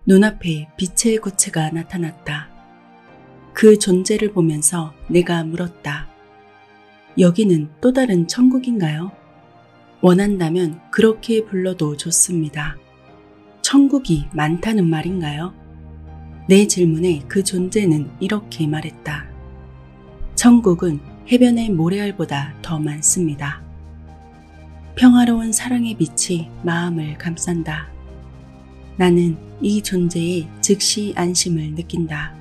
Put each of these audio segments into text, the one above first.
눈앞에 빛의 고체가 나타났다. 그 존재를 보면서 내가 물었다. 여기는 또 다른 천국인가요? 원한다면 그렇게 불러도 좋습니다. 천국이 많다는 말인가요? 내 질문에 그 존재는 이렇게 말했다. 천국은 해변의 모래알보다 더 많습니다. 평화로운 사랑의 빛이 마음을 감싼다. 나는 이 존재에 즉시 안심을 느낀다.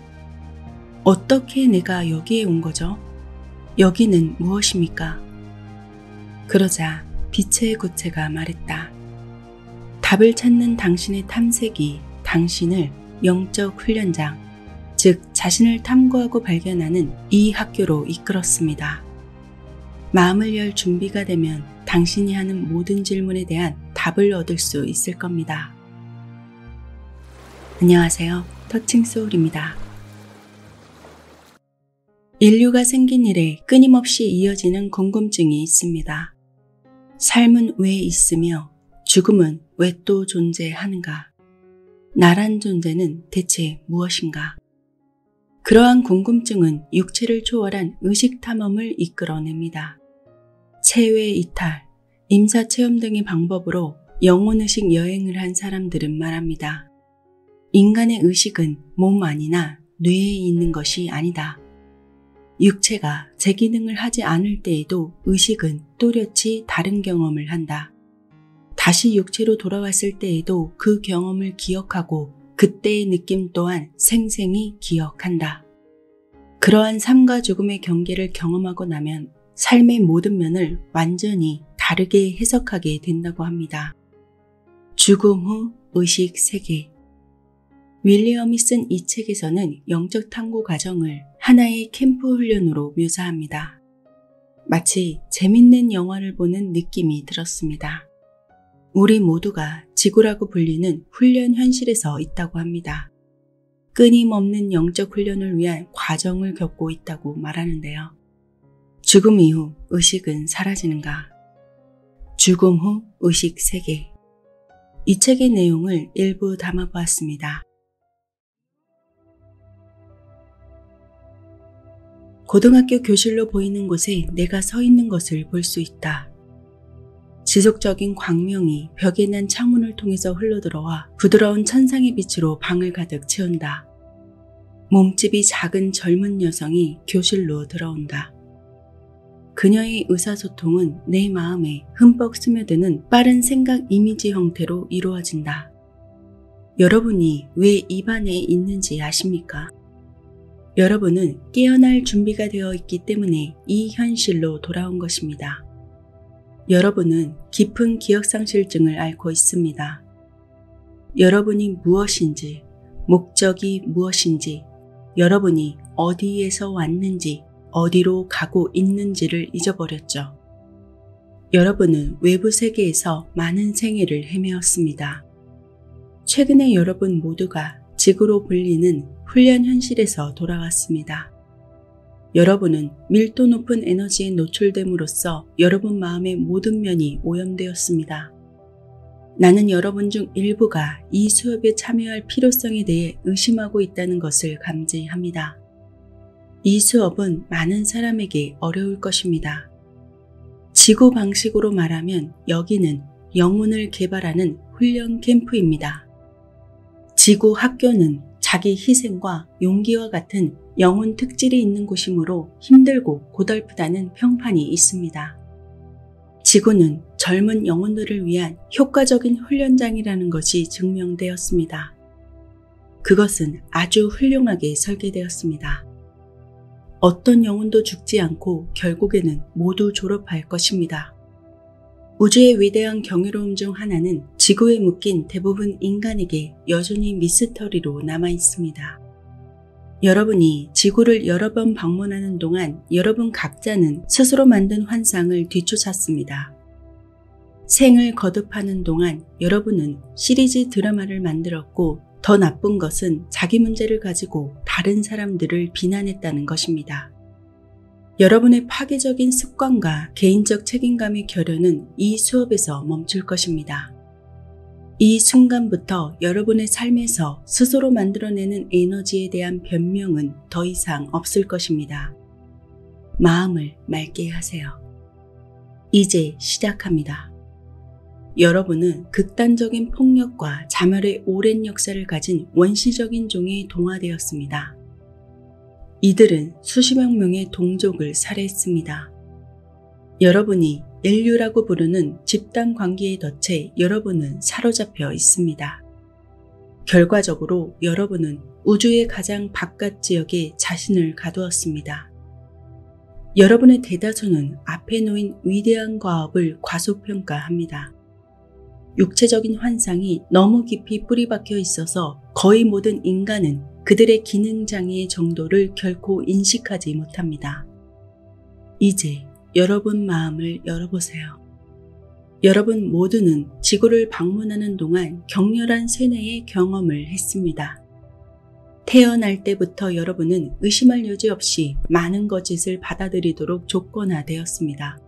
어떻게 내가 여기에 온 거죠? 여기는 무엇입니까? 그러자 빛의 고체가 말했다. 답을 찾는 당신의 탐색이 당신을 영적 훈련장, 즉 자신을 탐구하고 발견하는 이 학교로 이끌었습니다. 마음을 열 준비가 되면 당신이 하는 모든 질문에 대한 답을 얻을 수 있을 겁니다. 안녕하세요. 터칭소울입니다. 인류가 생긴 이래 끊임없이 이어지는 궁금증이 있습니다. 삶은 왜 있으며 죽음은 왜 또 존재하는가? 나란 존재는 대체 무엇인가? 그러한 궁금증은 육체를 초월한 의식 탐험을 이끌어냅니다. 체외 이탈, 임사체험 등의 방법으로 영혼의식 여행을 한 사람들은 말합니다. 인간의 의식은 몸 안이나 뇌에 있는 것이 아니다. 육체가 제 기능을 하지 않을 때에도 의식은 또렷이 다른 경험을 한다. 다시 육체로 돌아왔을 때에도 그 경험을 기억하고 그때의 느낌 또한 생생히 기억한다. 그러한 삶과 죽음의 경계를 경험하고 나면 삶의 모든 면을 완전히 다르게 해석하게 된다고 합니다. 죽음 후 의식 세계. 윌리엄이 쓴 이 책에서는 영적 탐구 과정을 하나의 캠프 훈련으로 묘사합니다. 마치 재밌는 영화를 보는 느낌이 들었습니다. 우리 모두가 지구라고 불리는 훈련 현실에서 있다고 합니다. 끊임없는 영적 훈련을 위한 과정을 겪고 있다고 말하는데요. 죽음 이후 의식은 사라지는가? 죽음 후 의식 세계. 이 책의 내용을 일부 담아보았습니다. 고등학교 교실로 보이는 곳에 내가 서 있는 것을 볼 수 있다. 지속적인 광명이 벽에 난 창문을 통해서 흘러들어와 부드러운 천상의 빛으로 방을 가득 채운다. 몸집이 작은 젊은 여성이 교실로 들어온다. 그녀의 의사소통은 내 마음에 흠뻑 스며드는 빠른 생각 이미지 형태로 이루어진다. 여러분이 왜 이 반에 있는지 아십니까? 여러분은 깨어날 준비가 되어 있기 때문에 이 현실로 돌아온 것입니다. 여러분은 깊은 기억상실증을 앓고 있습니다. 여러분이 무엇인지, 목적이 무엇인지, 여러분이 어디에서 왔는지, 어디로 가고 있는지를 잊어버렸죠. 여러분은 외부 세계에서 많은 생애를 헤매었습니다. 최근에 여러분 모두가 지구로 불리는 훈련 현실에서 돌아왔습니다. 여러분은 밀도 높은 에너지에 노출됨으로써 여러분 마음의 모든 면이 오염되었습니다. 나는 여러분 중 일부가 이 수업에 참여할 필요성에 대해 의심하고 있다는 것을 감지합니다. 이 수업은 많은 사람에게 어려울 것입니다. 지구 방식으로 말하면 여기는 영혼을 개발하는 훈련 캠프입니다. 지구 학교는 자기 희생과 용기와 같은 영혼 특질이 있는 곳이므로 힘들고 고달프다는 평판이 있습니다. 지구는 젊은 영혼들을 위한 효과적인 훈련장이라는 것이 증명되었습니다. 그것은 아주 훌륭하게 설계되었습니다. 어떤 영혼도 죽지 않고 결국에는 모두 졸업할 것입니다. 우주의 위대한 경이로움 중 하나는 지구에 묶인 대부분 인간에게 여전히 미스터리로 남아 있습니다. 여러분이 지구를 여러 번 방문하는 동안 여러분 각자는 스스로 만든 환상을 뒤쫓았습니다. 생을 거듭하는 동안 여러분은 시리즈 드라마를 만들었고 더 나쁜 것은 자기 문제를 가지고 다른 사람들을 비난했다는 것입니다. 여러분의 파괴적인 습관과 개인적 책임감의 결여는 이 수업에서 멈출 것입니다. 이 순간부터 여러분의 삶에서 스스로 만들어내는 에너지에 대한 변명은 더 이상 없을 것입니다. 마음을 맑게 하세요. 이제 시작합니다. 여러분은 극단적인 폭력과 자멸의 오랜 역사를 가진 원시적인 종에 동화되었습니다. 이들은 수십억 명의 동족을 살해했습니다. 여러분이 인류라고 부르는 집단 관계의 덫에 여러분은 사로잡혀 있습니다. 결과적으로 여러분은 우주의 가장 바깥 지역에 자신을 가두었습니다. 여러분의 대다수는 앞에 놓인 위대한 과업을 과소평가합니다. 육체적인 환상이 너무 깊이 뿌리박혀 있어서 거의 모든 인간은 그들의 기능장애의 정도를 결코 인식하지 못합니다. 이제 여러분 마음을 열어보세요. 여러분 모두는 지구를 방문하는 동안 격렬한 세뇌의 경험을 했습니다. 태어날 때부터 여러분은 의심할 여지 없이 많은 거짓을 받아들이도록 조건화되었습니다.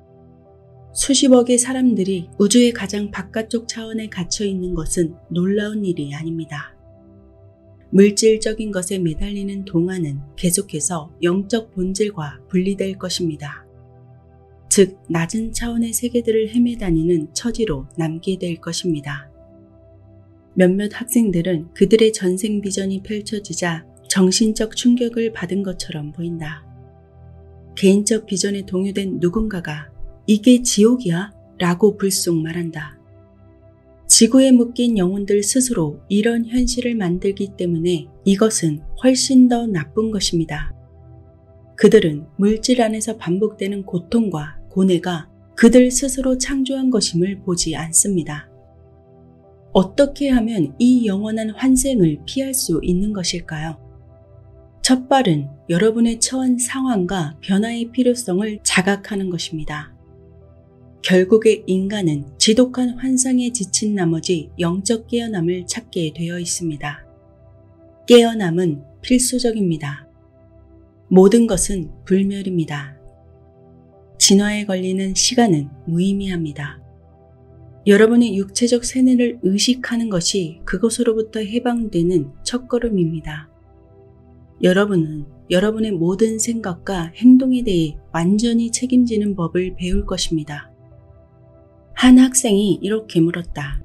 수십억의 사람들이 우주의 가장 바깥쪽 차원에 갇혀 있는 것은 놀라운 일이 아닙니다. 물질적인 것에 매달리는 동안은 계속해서 영적 본질과 분리될 것입니다. 즉, 낮은 차원의 세계들을 헤매다니는 처지로 남게 될 것입니다. 몇몇 학생들은 그들의 전생 비전이 펼쳐지자 정신적 충격을 받은 것처럼 보인다. 개인적 비전에 동요된 누군가가 이게 지옥이야? 라고 불쑥 말한다. 지구에 묶인 영혼들 스스로 이런 현실을 만들기 때문에 이것은 훨씬 더 나쁜 것입니다. 그들은 물질 안에서 반복되는 고통과 고뇌가 그들 스스로 창조한 것임을 보지 않습니다. 어떻게 하면 이 영원한 환생을 피할 수 있는 것일까요? 첫 발은 여러분의 처한 상황과 변화의 필요성을 자각하는 것입니다. 결국에 인간은 지독한 환상에 지친 나머지 영적 깨어남을 찾게 되어 있습니다. 깨어남은 필수적입니다. 모든 것은 불멸입니다. 진화에 걸리는 시간은 무의미합니다. 여러분의 육체적 세뇌를 의식하는 것이 그것으로부터 해방되는 첫걸음입니다. 여러분은 여러분의 모든 생각과 행동에 대해 완전히 책임지는 법을 배울 것입니다. 한 학생이 이렇게 물었다.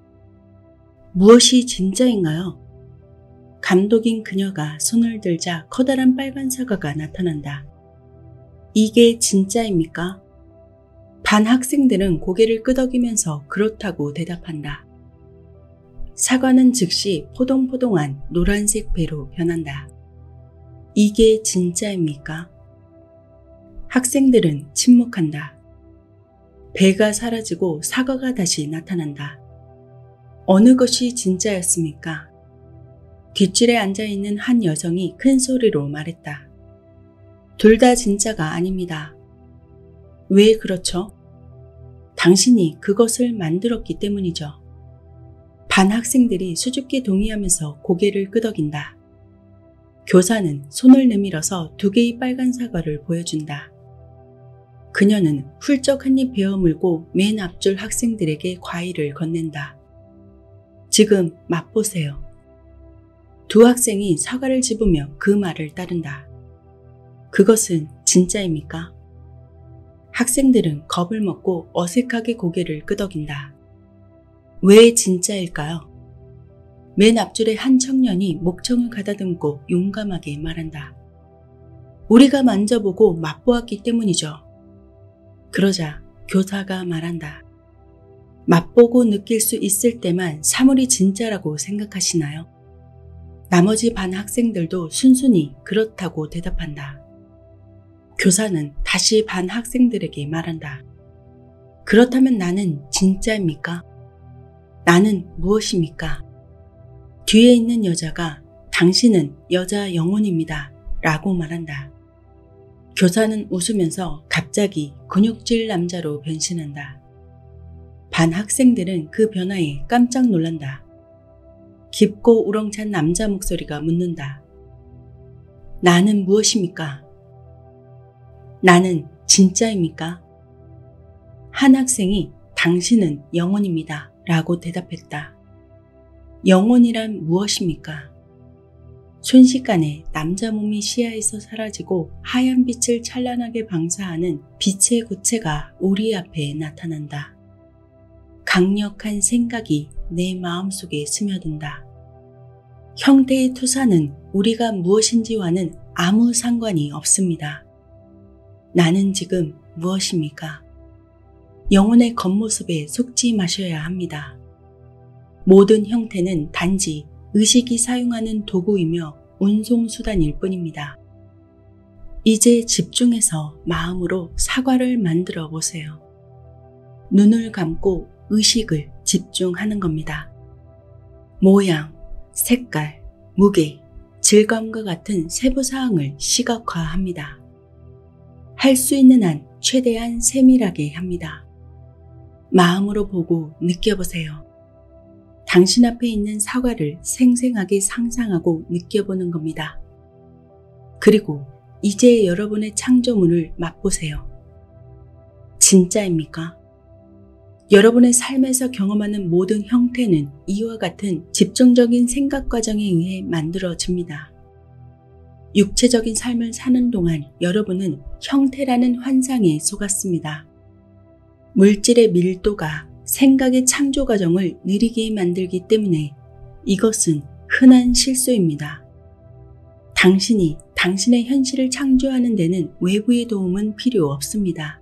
무엇이 진짜인가요? 감독인 그녀가 손을 들자 커다란 빨간 사과가 나타난다. 이게 진짜입니까? 반 학생들은 고개를 끄덕이면서 그렇다고 대답한다. 사과는 즉시 포동포동한 노란색 배로 변한다. 이게 진짜입니까? 학생들은 침묵한다. 배가 사라지고 사과가 다시 나타난다. 어느 것이 진짜였습니까? 뒷줄에 앉아있는 한 여성이 큰 소리로 말했다. 둘 다 진짜가 아닙니다. 왜 그렇죠? 당신이 그것을 만들었기 때문이죠. 반 학생들이 수줍게 동의하면서 고개를 끄덕인다. 교사는 손을 내밀어서 2개의 빨간 사과를 보여준다. 그녀는 훌쩍 한 입 베어 물고 맨 앞줄 학생들에게 과일을 건넨다. 지금 맛보세요. 두 학생이 사과를 집으며 그 말을 따른다. 그것은 진짜입니까? 학생들은 겁을 먹고 어색하게 고개를 끄덕인다. 왜 진짜일까요? 맨 앞줄의 한 청년이 목청을 가다듬고 용감하게 말한다. 우리가 만져보고 맛보았기 때문이죠. 그러자 교사가 말한다. 맛보고 느낄 수 있을 때만 사물이 진짜라고 생각하시나요? 나머지 반 학생들도 순순히 그렇다고 대답한다. 교사는 다시 반 학생들에게 말한다. 그렇다면 나는 진짜입니까? 나는 무엇입니까? 뒤에 있는 여자가 당신은 여자 영혼입니다. 라고 말한다. 교사는 웃으면서 갑자기 근육질 남자로 변신한다. 반 학생들은 그 변화에 깜짝 놀란다. 깊고 우렁찬 남자 목소리가 묻는다. 나는 무엇입니까? 나는 진짜입니까? 한 학생이 당신은 영혼입니다. 라고 대답했다. 영혼이란 무엇입니까? 순식간에 남자 몸이 시야에서 사라지고 하얀 빛을 찬란하게 방사하는 빛의 구체가 우리 앞에 나타난다. 강력한 생각이 내 마음속에 스며든다. 형태의 투사는 우리가 무엇인지와는 아무 상관이 없습니다. 나는 지금 무엇입니까? 영혼의 겉모습에 속지 마셔야 합니다. 모든 형태는 단지 의식이 사용하는 도구이며 운송수단일 뿐입니다. 이제 집중해서 마음으로 사과를 만들어 보세요. 눈을 감고 의식을 집중하는 겁니다. 모양, 색깔, 무게, 질감과 같은 세부사항을 시각화합니다. 할 수 있는 한 최대한 세밀하게 합니다. 마음으로 보고 느껴보세요. 당신 앞에 있는 사과를 생생하게 상상하고 느껴보는 겁니다. 그리고 이제 여러분의 창조물을 맛보세요. 진짜입니까? 여러분의 삶에서 경험하는 모든 형태는 이와 같은 집중적인 생각 과정에 의해 만들어집니다. 육체적인 삶을 사는 동안 여러분은 형태라는 환상에 속았습니다. 물질의 밀도가 생각의 창조 과정을 느리게 만들기 때문에 이것은 흔한 실수입니다. 당신이 당신의 현실을 창조하는 데는 외부의 도움은 필요 없습니다.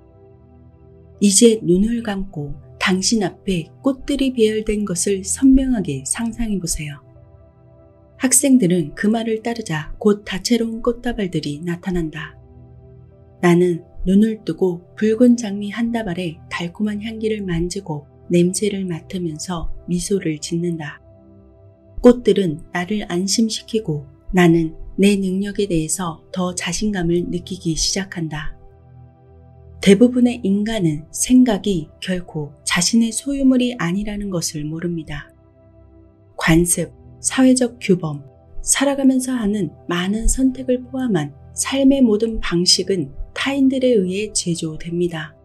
이제 눈을 감고 당신 앞에 꽃들이 배열된 것을 선명하게 상상해 보세요. 학생들은 그 말을 따르자 곧 다채로운 꽃다발들이 나타난다. 나는 눈을 뜨고 붉은 장미 한 다발에 달콤한 향기를 만지고 냄새를 맡으면서 미소를 짓는다. 꽃들은 나를 안심시키고 나는 내 능력에 대해서 더 자신감을 느끼기 시작한다. 대부분의 인간은 생각이 결코 자신의 소유물이 아니라는 것을 모릅니다. 관습, 사회적 규범, 살아가면서 하는 많은 선택을 포함한 삶의 모든 방식은 타인들에 의해 제조됩니다.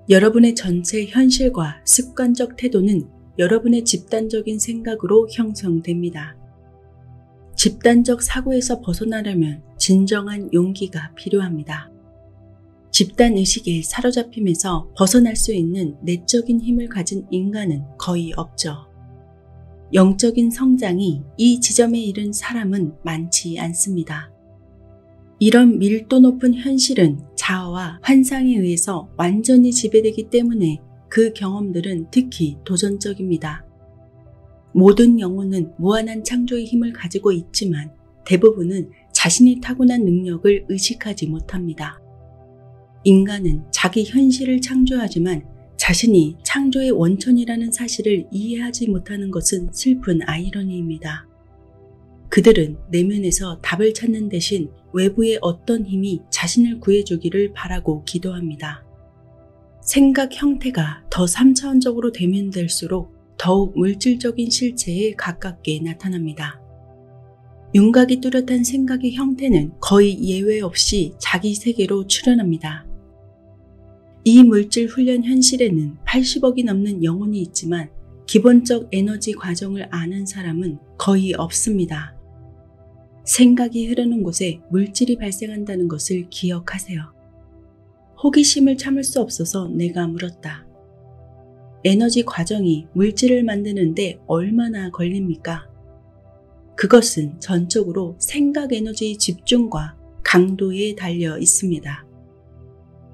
여러분의 전체 현실과 습관적 태도는 여러분의 집단적인 생각으로 형성됩니다. 집단적 사고에서 벗어나려면 진정한 용기가 필요합니다. 집단의식에 사로잡힘에서 벗어날 수 있는 내적인 힘을 가진 인간은 거의 없죠. 영적인 성장이 이 지점에 이른 사람은 많지 않습니다. 이런 밀도 높은 현실은 자아와 환상에 의해서 완전히 지배되기 때문에 그 경험들은 특히 도전적입니다. 모든 영혼은 무한한 창조의 힘을 가지고 있지만 대부분은 자신이 타고난 능력을 의식하지 못합니다. 인간은 자기 현실을 창조하지만 자신이 창조의 원천이라는 사실을 이해하지 못하는 것은 슬픈 아이러니입니다. 그들은 내면에서 답을 찾는 대신 외부의 어떤 힘이 자신을 구해주기를 바라고 기도합니다. 생각 형태가 더 3차원적으로 대면될수록 더욱 물질적인 실체에 가깝게 나타납니다. 윤곽이 뚜렷한 생각의 형태는 거의 예외 없이 자기 세계로 출현합니다. 이 물질 훈련 현실에는 80억이 넘는 영혼이 있지만 기본적 에너지 과정을 아는 사람은 거의 없습니다. 생각이 흐르는 곳에 물질이 발생한다는 것을 기억하세요. 호기심을 참을 수 없어서 내가 물었다. 에너지 과정이 물질을 만드는데 얼마나 걸립니까? 그것은 전적으로 생각 에너지의 집중과 강도에 달려 있습니다.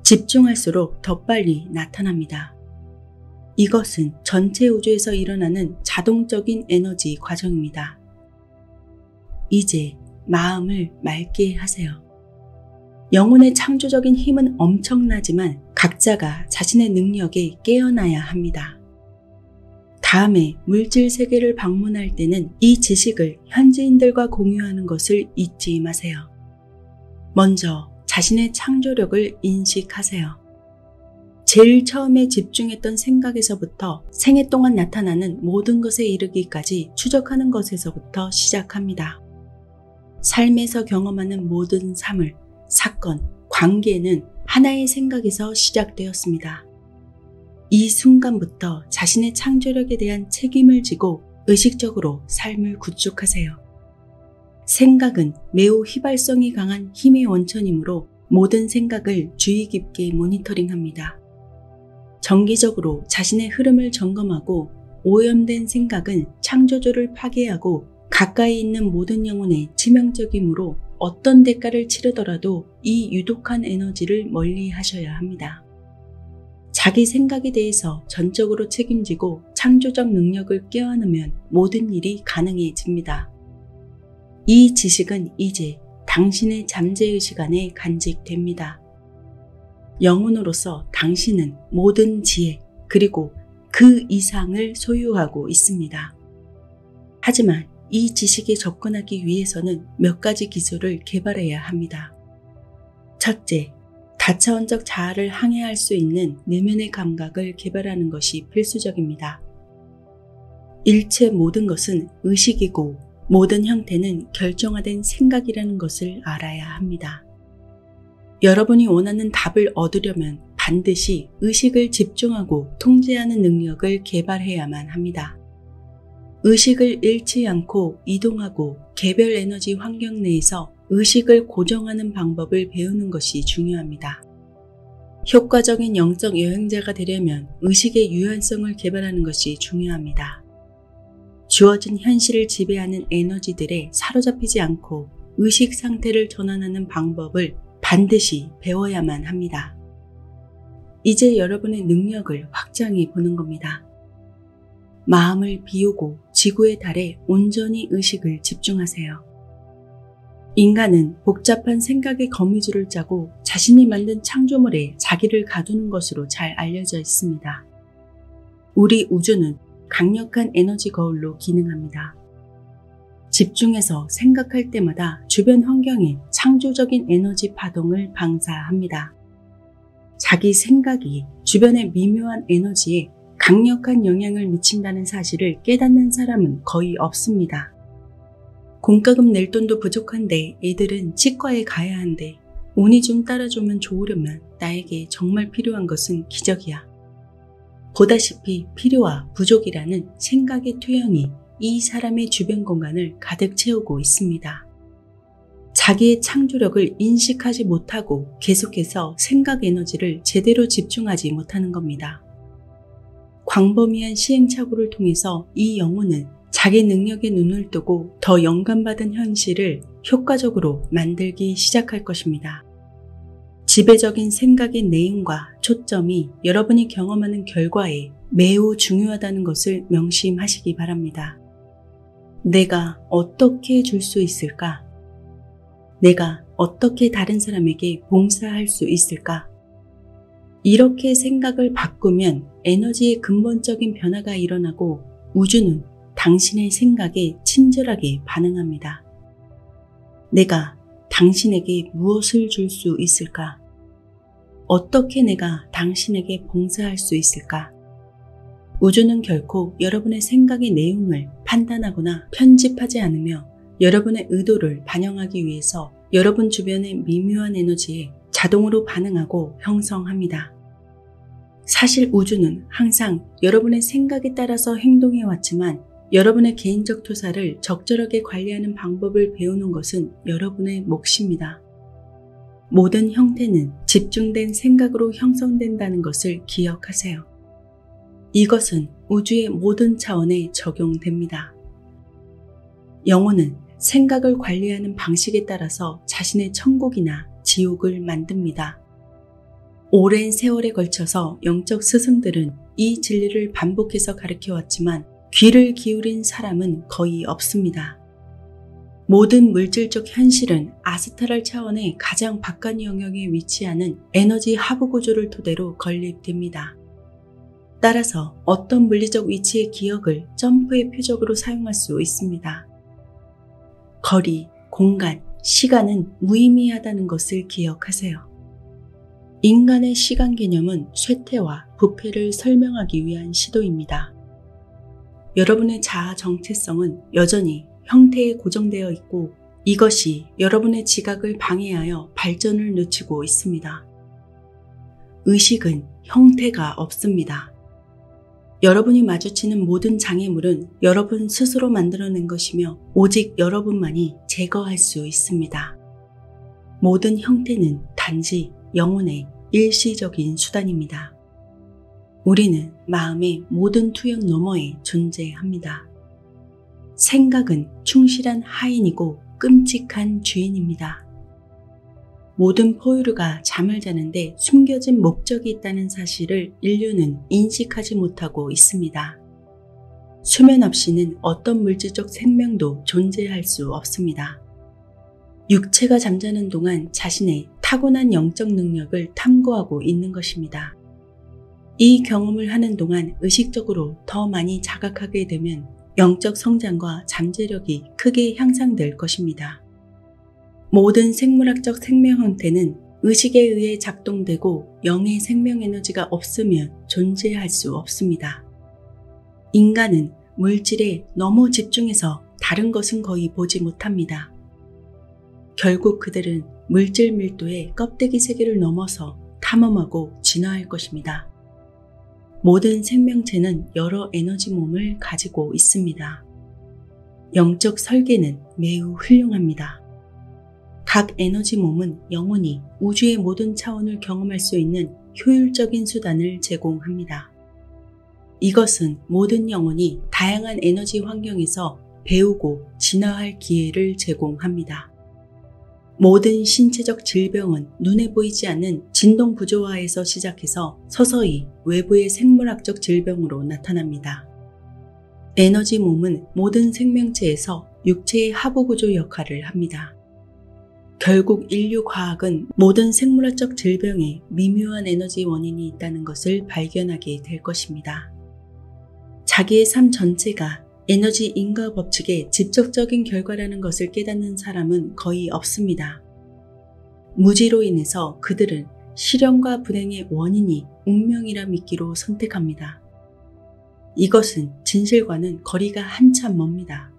집중할수록 더 빨리 나타납니다. 이것은 전체 우주에서 일어나는 자동적인 에너지 과정입니다. 이제 마음을 맑게 하세요. 영혼의 창조적인 힘은 엄청나지만 각자가 자신의 능력에 깨어나야 합니다. 다음에 물질 세계를 방문할 때는 이 지식을 현지인들과 공유하는 것을 잊지 마세요. 먼저 자신의 창조력을 인식하세요. 제일 처음에 집중했던 생각에서부터 생애 동안 나타나는 모든 것에 이르기까지 추적하는 것에서부터 시작합니다. 삶에서 경험하는 모든 사물, 사건, 관계는 하나의 생각에서 시작되었습니다. 이 순간부터 자신의 창조력에 대한 책임을 지고 의식적으로 삶을 구축하세요. 생각은 매우 휘발성이 강한 힘의 원천이므로 모든 생각을 주의 깊게 모니터링합니다. 정기적으로 자신의 흐름을 점검하고 오염된 생각은 창조주를 파괴하고 가까이 있는 모든 영혼에 치명적이므로 어떤 대가를 치르더라도 이 유독한 에너지를 멀리 하셔야 합니다. 자기 생각에 대해서 전적으로 책임지고 창조적 능력을 껴안으면 모든 일이 가능해집니다. 이 지식은 이제 당신의 잠재의식 안에 간직됩니다. 영혼으로서 당신은 모든 지혜 그리고 그 이상을 소유하고 있습니다. 하지만 이 지식에 접근하기 위해서는 몇 가지 기술을 개발해야 합니다. 첫째, 다차원적 자아를 항해할 수 있는 내면의 감각을 개발하는 것이 필수적입니다. 일체 모든 것은 의식이고 모든 형태는 결정화된 생각이라는 것을 알아야 합니다. 여러분이 원하는 답을 얻으려면 반드시 의식을 집중하고 통제하는 능력을 개발해야만 합니다. 의식을 잃지 않고 이동하고 개별 에너지 환경 내에서 의식을 고정하는 방법을 배우는 것이 중요합니다. 효과적인 영적 여행자가 되려면 의식의 유연성을 개발하는 것이 중요합니다. 주어진 현실을 지배하는 에너지들에 사로잡히지 않고 의식 상태를 전환하는 방법을 반드시 배워야만 합니다. 이제 여러분의 능력을 확장해 보는 겁니다. 마음을 비우고 지구의 달에 온전히 의식을 집중하세요. 인간은 복잡한 생각의 거미줄을 짜고 자신이 만든 창조물에 자기를 가두는 것으로 잘 알려져 있습니다. 우리 우주는 강력한 에너지 거울로 기능합니다. 집중해서 생각할 때마다 주변 환경에 창조적인 에너지 파동을 방사합니다. 자기 생각이 주변의 미묘한 에너지에 강력한 영향을 미친다는 사실을 깨닫는 사람은 거의 없습니다. 공과금 낼 돈도 부족한데 애들은 치과에 가야 한대. 운이 좀 따라주면 좋으려면 나에게 정말 필요한 것은 기적이야. 보다시피 필요와 부족이라는 생각의 투영이 이 사람의 주변 공간을 가득 채우고 있습니다. 자기의 창조력을 인식하지 못하고 계속해서 생각 에너지를 제대로 집중하지 못하는 겁니다. 광범위한 시행착오를 통해서 이 영혼은 자기 능력에 눈을 뜨고 더 영감받은 현실을 효과적으로 만들기 시작할 것입니다. 지배적인 생각의 내용과 초점이 여러분이 경험하는 결과에 매우 중요하다는 것을 명심하시기 바랍니다. 내가 어떻게 줄 수 있을까? 내가 어떻게 다른 사람에게 봉사할 수 있을까? 이렇게 생각을 바꾸면 에너지의 근본적인 변화가 일어나고 우주는 당신의 생각에 친절하게 반응합니다. 내가 당신에게 무엇을 줄 수 있을까? 어떻게 내가 당신에게 봉사할 수 있을까? 우주는 결코 여러분의 생각의 내용을 판단하거나 편집하지 않으며 여러분의 의도를 반영하기 위해서 여러분 주변의 미묘한 에너지에 자동으로 반응하고 형성합니다. 사실 우주는 항상 여러분의 생각에 따라서 행동해 왔지만 여러분의 개인적 투사를 적절하게 관리하는 방법을 배우는 것은 여러분의 몫입니다. 모든 형태는 집중된 생각으로 형성된다는 것을 기억하세요. 이것은 우주의 모든 차원에 적용됩니다. 영혼은 생각을 관리하는 방식에 따라서 자신의 천국이나 지옥을 만듭니다. 오랜 세월에 걸쳐서 영적 스승들은 이 진리를 반복해서 가르쳐왔지만 귀를 기울인 사람은 거의 없습니다. 모든 물질적 현실은 아스트랄 차원의 가장 바깥 영역에 위치하는 에너지 하부 구조를 토대로 건립됩니다. 따라서 어떤 물리적 위치의 기억을 점프의 표적으로 사용할 수 있습니다. 거리, 공간, 시간은 무의미하다는 것을 기억하세요. 인간의 시간 개념은 쇠퇴와 부패를 설명하기 위한 시도입니다. 여러분의 자아 정체성은 여전히 형태에 고정되어 있고 이것이 여러분의 지각을 방해하여 발전을 늦추고 있습니다. 의식은 형태가 없습니다. 여러분이 마주치는 모든 장애물은 여러분 스스로 만들어낸 것이며 오직 여러분만이 제거할 수 있습니다. 모든 형태는 단지 영혼의 일시적인 수단입니다. 우리는 마음의 모든 투영 너머에 존재합니다. 생각은 충실한 하인이고 끔찍한 주인입니다. 모든 포유류가 잠을 자는데 숨겨진 목적이 있다는 사실을 인류는 인식하지 못하고 있습니다. 수면 없이는 어떤 물질적 생명도 존재할 수 없습니다. 육체가 잠자는 동안 자신의 타고난 영적 능력을 탐구하고 있는 것입니다. 이 경험을 하는 동안 의식적으로 더 많이 자각하게 되면 영적 성장과 잠재력이 크게 향상될 것입니다. 모든 생물학적 생명 형태는 의식에 의해 작동되고 영의 생명 에너지가 없으면 존재할 수 없습니다. 인간은 물질에 너무 집중해서 다른 것은 거의 보지 못합니다. 결국 그들은 물질 밀도의 껍데기 세계를 넘어서 탐험하고 진화할 것입니다. 모든 생명체는 여러 에너지 몸을 가지고 있습니다. 영적 설계는 매우 훌륭합니다. 각 에너지 몸은 영원히 우주의 모든 차원을 경험할 수 있는 효율적인 수단을 제공합니다. 이것은 모든 영혼이 다양한 에너지 환경에서 배우고 진화할 기회를 제공합니다. 모든 신체적 질병은 눈에 보이지 않는 진동 부조화에서 시작해서 서서히 외부의 생물학적 질병으로 나타납니다. 에너지 몸은 모든 생명체에서 육체의 하부 구조 역할을 합니다. 결국 인류 과학은 모든 생물학적 질병에 미묘한 에너지 원인이 있다는 것을 발견하게 될 것입니다. 자기의 삶 전체가 에너지 인과 법칙의 직접적인 결과라는 것을 깨닫는 사람은 거의 없습니다. 무지로 인해서 그들은 실현과 불행의 원인이 운명이라 믿기로 선택합니다. 이것은 진실과는 거리가 한참 멉니다.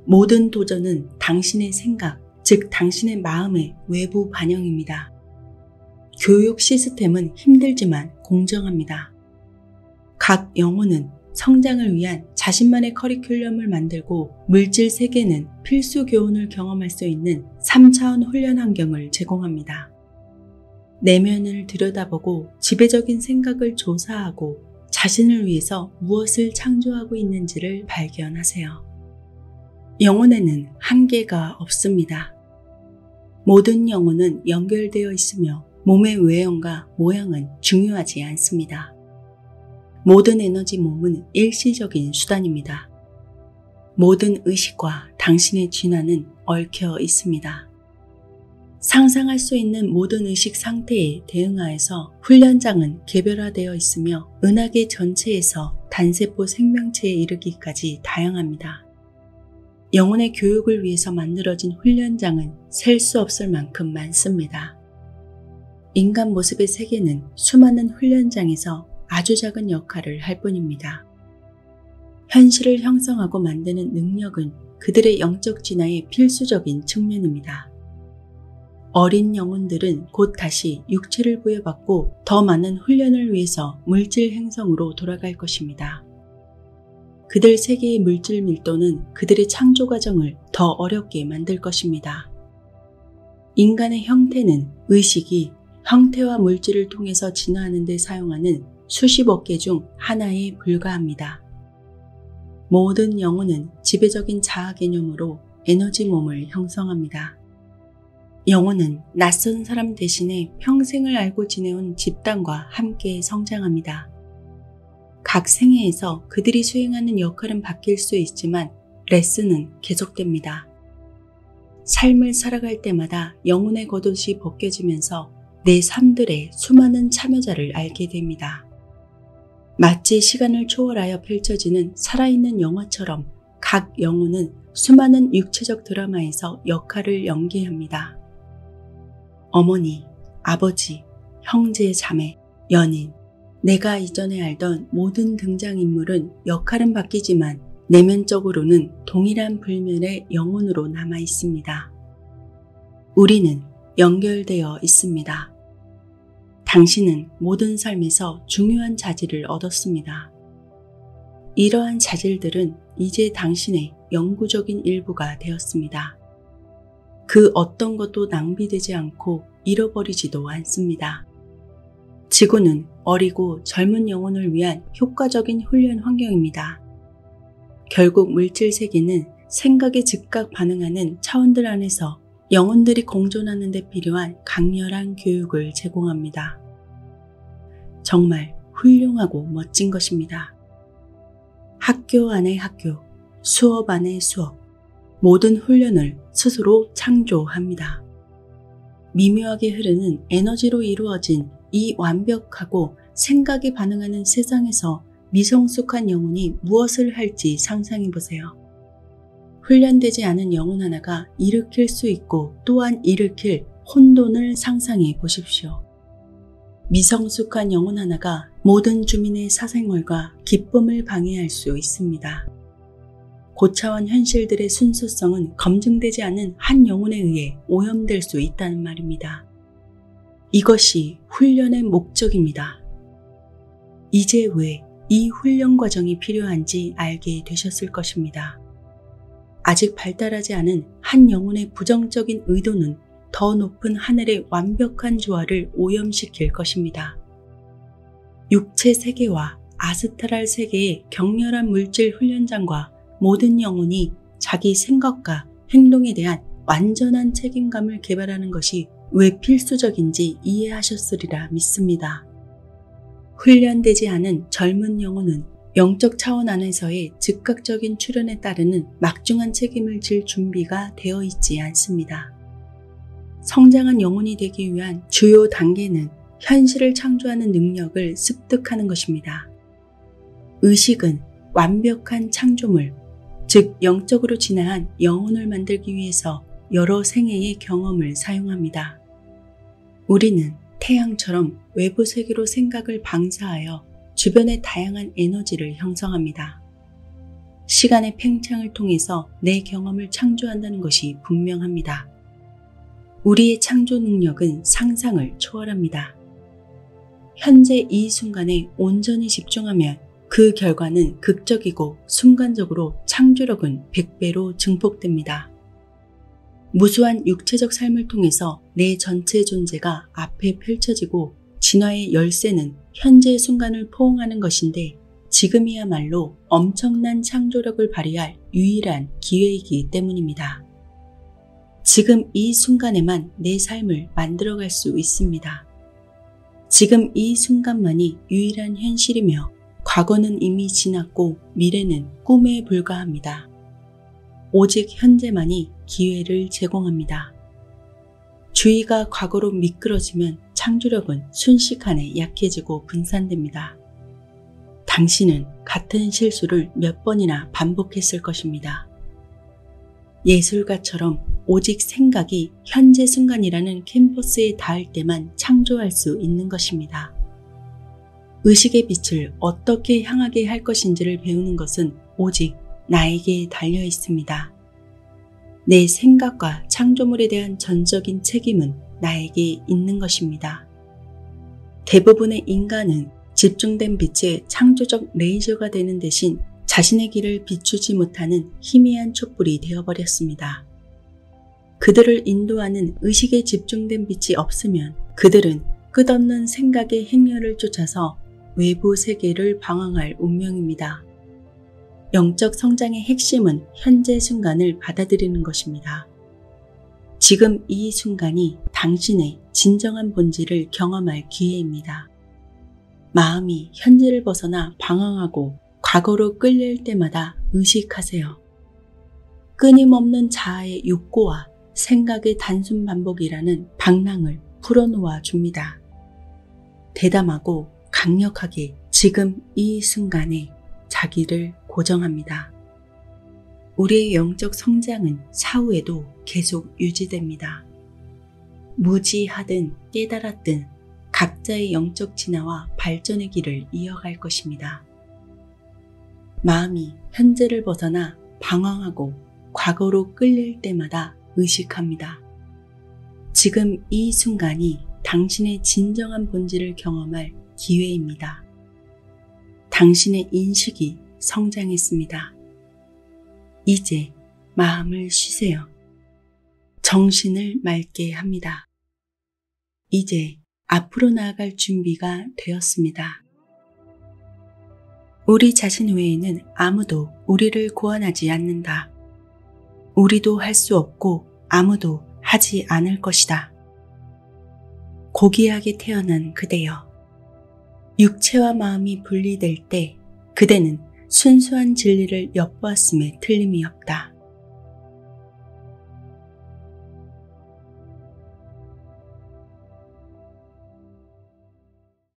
모든 도전은 당신의 생각, 즉 당신의 마음의 외부 반영입니다. 교육 시스템은 힘들지만 공정합니다. 각 영혼은 성장을 위한 자신만의 커리큘럼을 만들고 물질 세계는 필수 교훈을 경험할 수 있는 3차원 훈련 환경을 제공합니다. 내면을 들여다보고 지배적인 생각을 조사하고 자신을 위해서 무엇을 창조하고 있는지를 발견하세요. 영혼에는 한계가 없습니다. 모든 영혼은 연결되어 있으며 몸의 외형과 모양은 중요하지 않습니다. 모든 에너지 몸은 일시적인 수단입니다. 모든 의식과 당신의 진화는 얽혀 있습니다. 상상할 수 있는 모든 의식 상태에 대응하여서 훈련장은 개별화되어 있으며 은하계 전체에서 단세포 생명체에 이르기까지 다양합니다. 영혼의 교육을 위해서 만들어진 훈련장은 셀 수 없을 만큼 많습니다. 인간 모습의 세계는 수많은 훈련장에서 아주 작은 역할을 할 뿐입니다. 현실을 형성하고 만드는 능력은 그들의 영적 진화의 필수적인 측면입니다. 어린 영혼들은 곧 다시 육체를 부여받고 더 많은 훈련을 위해서 물질 행성으로 돌아갈 것입니다. 그들 세계의 물질 밀도는 그들의 창조 과정을 더 어렵게 만들 것입니다. 인간의 형태는 의식이 형태와 물질을 통해서 진화하는 데 사용하는 수십억 개 중 하나에 불과합니다. 모든 영혼은 지배적인 자아 개념으로 에너지 몸을 형성합니다. 영혼은 낯선 사람 대신에 평생을 알고 지내온 집단과 함께 성장합니다. 각 생애에서 그들이 수행하는 역할은 바뀔 수 있지만 레슨은 계속됩니다. 삶을 살아갈 때마다 영혼의 겉옷이 벗겨지면서 내 삶들의 수많은 참여자를 알게 됩니다. 마치 시간을 초월하여 펼쳐지는 살아있는 영화처럼 각 영혼은 수많은 육체적 드라마에서 역할을 연기합니다. 어머니, 아버지, 형제, 자매, 연인, 내가 이전에 알던 모든 등장인물은 역할은 바뀌지만 내면적으로는 동일한 불면의 영혼으로 남아 있습니다. 우리는 연결되어 있습니다. 당신은 모든 삶에서 중요한 자질을 얻었습니다. 이러한 자질들은 이제 당신의 영구적인 일부가 되었습니다. 그 어떤 것도 낭비되지 않고 잃어버리지도 않습니다. 지구는 어리고 젊은 영혼을 위한 효과적인 훈련 환경입니다. 결국 물질 세계는 생각에 즉각 반응하는 차원들 안에서 영혼들이 공존하는 데 필요한 강렬한 교육을 제공합니다. 정말 훌륭하고 멋진 것입니다. 학교 안의 학교, 수업 안의 수업, 모든 훈련을 스스로 창조합니다. 미묘하게 흐르는 에너지로 이루어진 이 완벽하고 생각에 반응하는 세상에서 미성숙한 영혼이 무엇을 할지 상상해 보세요. 훈련되지 않은 영혼 하나가 일으킬 수 있고 또한 일으킬 혼돈을 상상해 보십시오. 미성숙한 영혼 하나가 모든 주민의 사생활과 기쁨을 방해할 수 있습니다. 고차원 현실들의 순수성은 검증되지 않은 한 영혼에 의해 오염될 수 있다는 말입니다. 이것이 훈련의 목적입니다. 이제 왜 이 훈련 과정이 필요한지 알게 되셨을 것입니다. 아직 발달하지 않은 한 영혼의 부정적인 의도는 더 높은 하늘의 완벽한 조화를 오염시킬 것입니다. 육체 세계와 아스트랄 세계의 격렬한 물질 훈련장과 모든 영혼이 자기 생각과 행동에 대한 완전한 책임감을 개발하는 것이 왜 필수적인지 이해하셨으리라 믿습니다. 훈련되지 않은 젊은 영혼은 영적 차원 안에서의 즉각적인 출현에 따르는 막중한 책임을 질 준비가 되어 있지 않습니다. 성장한 영혼이 되기 위한 주요 단계는 현실을 창조하는 능력을 습득하는 것입니다. 의식은 완벽한 창조물, 즉 영적으로 진화한 영혼을 만들기 위해서 여러 생애의 경험을 사용합니다. 우리는 태양처럼 외부 세계로 생각을 방사하여 주변의 다양한 에너지를 형성합니다. 시간의 팽창을 통해서 내 경험을 창조한다는 것이 분명합니다. 우리의 창조 능력은 상상을 초월합니다. 현재 이 순간에 온전히 집중하면 그 결과는 극적이고 순간적으로 창조력은 100배로 증폭됩니다. 무수한 육체적 삶을 통해서 내 전체 존재가 앞에 펼쳐지고 진화의 열쇠는 현재 순간을 포옹하는 것인데 지금이야말로 엄청난 창조력을 발휘할 유일한 기회이기 때문입니다. 지금 이 순간에만 내 삶을 만들어갈 수 있습니다. 지금 이 순간만이 유일한 현실이며 과거는 이미 지났고 미래는 꿈에 불과합니다. 오직 현재만이 기회를 제공합니다. 주의가 과거로 미끄러지면 창조력은 순식간에 약해지고 분산됩니다. 당신은 같은 실수를 몇 번이나 반복했을 것입니다. 예술가처럼 오직 생각이 현재 순간이라는 캔버스에 닿을 때만 창조할 수 있는 것입니다. 의식의 빛을 어떻게 향하게 할 것인지를 배우는 것은 오직 나에게 달려 있습니다. 내 생각과 창조물에 대한 전적인 책임은 나에게 있는 것입니다. 대부분의 인간은 집중된 빛의 창조적 레이저가 되는 대신 자신의 길을 비추지 못하는 희미한 촛불이 되어버렸습니다. 그들을 인도하는 의식에 집중된 빛이 없으면 그들은 끝없는 생각의 행렬을 쫓아서 외부 세계를 방황할 운명입니다. 영적 성장의 핵심은 현재 순간을 받아들이는 것입니다. 지금 이 순간이 당신의 진정한 본질을 경험할 기회입니다. 마음이 현재를 벗어나 방황하고 과거로 끌릴 때마다 의식하세요. 끊임없는 자아의 욕구와 생각의 단순 반복이라는 방랑을 풀어놓아 줍니다. 대담하고 강력하게 지금 이 순간에 자기를 고정합니다. 우리의 영적 성장은 사후에도 계속 유지됩니다. 무지하든 깨달았든 각자의 영적 진화와 발전의 길을 이어갈 것입니다. 마음이 현재를 벗어나 방황하고 과거로 끌릴 때마다 의식합니다. 지금 이 순간이 당신의 진정한 본질을 경험할 기회입니다. 당신의 인식이 성장했습니다. 이제 마음을 쉬세요. 정신을 맑게 합니다. 이제 앞으로 나아갈 준비가 되었습니다. 우리 자신 외에는 아무도 우리를 구원하지 않는다. 우리도 할 수 없고 아무도 하지 않을 것이다. 고귀하게 태어난 그대여. 육체와 마음이 분리될 때 그대는 순수한 진리를 엿보았음에 틀림이 없다.